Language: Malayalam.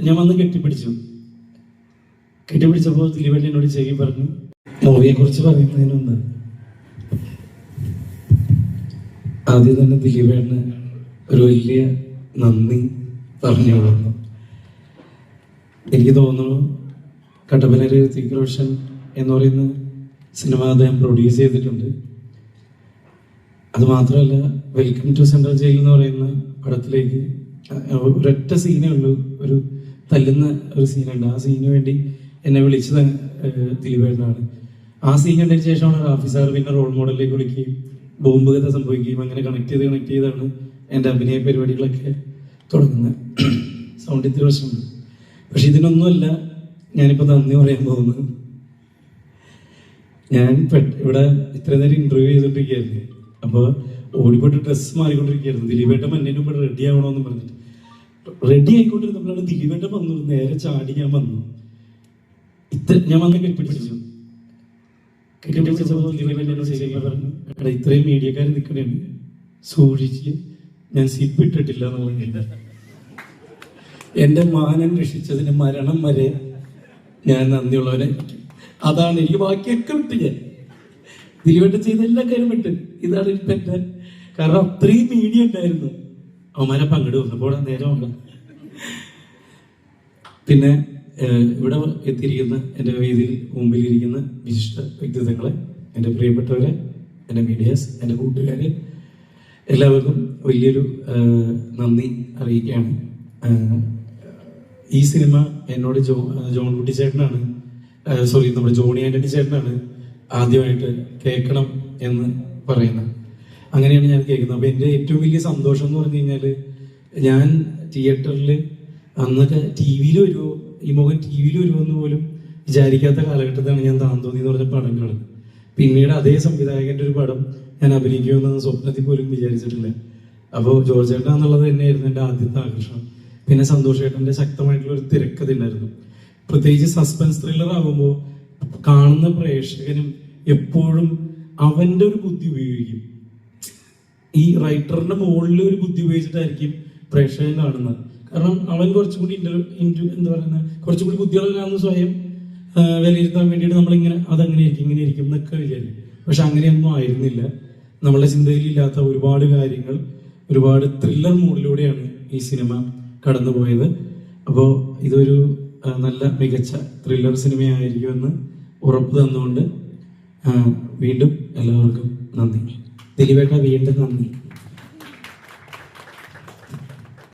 ഞാൻ വന്ന് കെട്ടിപ്പിടിച്ചപ്പോൾ ദിലീപേട്ടൻ എന്നോട് ചെയ്യി പറഞ്ഞു, മൂവിയെ കുറിച്ച് പറയുന്നതിന് മുമ്പ് ആദ്യം തന്നെ ദിലീപേട്ടന് ഒരു വലിയ നന്ദി പറഞ്ഞുകൊള്ളുന്നു. എനിക്ക് തോന്നുന്നു കട്ടപ്പനയിലെ ഋതിക് റോഷൻ എന്ന് പറയുന്ന സിനിമ അദ്ദേഹം പ്രൊഡ്യൂസ് ചെയ്തിട്ടുണ്ട്. അത് മാത്രമല്ല, വെൽക്കം ടു സെൻട്രൽ ജയിൽ എന്ന് പറയുന്ന പടത്തിലേക്ക് ഒരൊറ്റ സീനേ ഉള്ളൂ, ഒരു തല്ലുന്ന ഒരു സീനുണ്ട്. ആ സീന് വേണ്ടി എന്നെ വിളിച്ചത് ദിലീപേട്ടനാണ്. ആ സീൻ കണ്ടതിന് ശേഷമാണ് റാഫി സാർ പിന്നെ റോൾ മോഡലിലേക്ക് വിളിക്കുകയും ബോംബ് കഥ സംഭവിക്കുകയും അങ്ങനെ കണക്ട് ചെയ്താണ് എൻ്റെ അഭിനയ പരിപാടികളൊക്കെ തുടങ്ങുന്നത്. സൗണ്ട് ഇത്തിരി പ്രശ്നമുണ്ട്. പക്ഷെ ഇതിനൊന്നുമല്ല ഞാനിപ്പോൾ നന്ദി പറയാൻ പോകുന്നത്. ഞാൻ ഇവിടെ ഇത്ര നേരം ഇന്റർവ്യൂ ചെയ്തുകൊണ്ടിരിക്കുകയായിരുന്നു. അപ്പോൾ ഓടിപ്പോയിട്ട് ഡ്രസ്സ് മാറിക്കൊണ്ടിരിക്കുകയായിരുന്നു. ദിലീപേട്ടൻ മഞ്ഞിന് മുമ്പ് റെഡി ആവണമെന്ന് പറഞ്ഞിട്ട് റെഡി ആയിക്കൊണ്ടിരുന്നപ്പോഴാണ് ദിലീപേട്ടൻ വന്നു. നേരെ ചാടി ഞാൻ വന്നു. ഞാൻ വന്ന് കെട്ടിപ്പിടിച്ചപ്പോൾ ദിലീപേട്ടനോട് ശരിയാ പറഞ്ഞു, എടാ ഇത്രയും മീഡിയക്കാർ നിൽക്കണേണ്, സൂക്ഷിച്ച് ഞാൻ സിപ്പ് ഇട്ടിട്ടില്ല എന്ന് പറഞ്ഞില്ല. എൻ്റെ മാനം രക്ഷിച്ചതിന് മരണം വരെ ഞാൻ നന്ദിയുള്ളവനായിരിക്കും. അതാണ് എനിക്ക് ബാക്കിയൊക്കെ വിട്ട് ഞാൻ ദിലീപേട്ടൻ ചെയ്ത എല്ലാ കാര്യം വിട്ട്. ഇതാണ് ഇപ്പം എൻ്റെ, കാരണം അത്രയും മീഡിയ ഉണ്ടായിരുന്നു. അവന്മാരെ പങ്കിട് വന്നപ്പോൾ നേരെ നോക്കാം. പിന്നെ ഇവിടെ എത്തിയിരിക്കുന്ന എൻ്റെ വേദിയിൽ മുമ്പിലിരിക്കുന്ന വിശിഷ്ട വ്യക്തിത്വങ്ങളെ, എൻ്റെ പ്രിയപ്പെട്ടവരെ, എൻ്റെ മീഡിയാസ്, എൻ്റെ കൂട്ടുകാരെ, എല്ലാവർക്കും വലിയൊരു നന്ദി അറിയിക്കുകയാണ്. ഈ സിനിമ എന്നോട് ജോൺ കുട്ടി ചേട്ടനാണ്, നമ്മുടെ ജോണി ആൻ്റണി ചേട്ടനാണ് ആദ്യമായിട്ട് കേൾക്കണം എന്ന് പറയുന്നത്. അങ്ങനെയാണ് ഞാൻ കേൾക്കുന്നത്. അപ്പോൾ എൻ്റെ ഏറ്റവും വലിയ സന്തോഷം എന്ന് പറഞ്ഞു കഴിഞ്ഞാൽ, ഞാൻ തിയേറ്ററിൽ അന്നൊക്കെ ടി വിയിൽ വരുമോ, ഈ മുഖം ടി വിയിൽ വരുമെന്ന് പോലും വിചാരിക്കാത്ത കാലഘട്ടത്തിലാണ് ഞാൻ താന്തോന്നി എന്ന് പറഞ്ഞ പടം കാണുന്നത്. പിന്നീട് അതേ സംവിധായകൻ്റെ ഒരു പടം ഞാൻ അഭിനയിക്കുമെന്ന് സ്വപ്നത്തിൽ പോലും വിചാരിച്ചിട്ടില്ല. അപ്പോൾ ജോർജ് ചേട്ടൻ എന്നുള്ളത് തന്നെയായിരുന്നു എൻ്റെ ആദ്യത്തെ ആകർഷണം. പിന്നെ സന്തോഷ് ചേട്ടൻ്റെ ശക്തമായിട്ടുള്ള ഒരു തിരക്കഥ ഉണ്ടായിരുന്നു. പ്രത്യേകിച്ച് സസ്പെൻസ് ത്രില്ലർ ആകുമ്പോൾ കാണുന്ന പ്രേക്ഷകനും എപ്പോഴും അവൻ്റെ ഒരു ബുദ്ധി ഉപയോഗിക്കും. ഈ റൈറ്ററിന്റെ മുകളിൽ ഒരു ബുദ്ധി ഉപയോഗിച്ചിട്ടായിരിക്കും പ്രേക്ഷകൻ കാണുന്നത്. കാരണം അവൻ കുറച്ചുകൂടി എന്താ പറയുന്നത്, കുറച്ചുകൂടി ബുദ്ധിയുള്ളവരാണെന്ന് സ്വയം വിലയിരുത്താൻ വേണ്ടിയിട്ട് നമ്മളിങ്ങനെ അതങ്ങനെ ഇരിക്കും ഇങ്ങനെ ഇരിക്കും എന്നൊക്കെ വിചാരിക്കും. പക്ഷെ അങ്ങനെയൊന്നും ആയിരുന്നില്ല. നമ്മളുടെ ചിന്തയിലില്ലാത്ത ഒരുപാട് കാര്യങ്ങൾ, ഒരുപാട് ത്രില്ലർ മൂഡിലൂടെയാണ് ഈ സിനിമ കടന്നുപോയത്. അപ്പോൾ ഇതൊരു നല്ല മികച്ച ത്രില്ലർ സിനിമയായിരിക്കുമെന്ന് ഉറപ്പ് തന്നുകൊണ്ട് വീണ്ടും എല്ലാവർക്കും നന്ദി. ദിലീപേട്ട വീണ്ടും നന്ദി.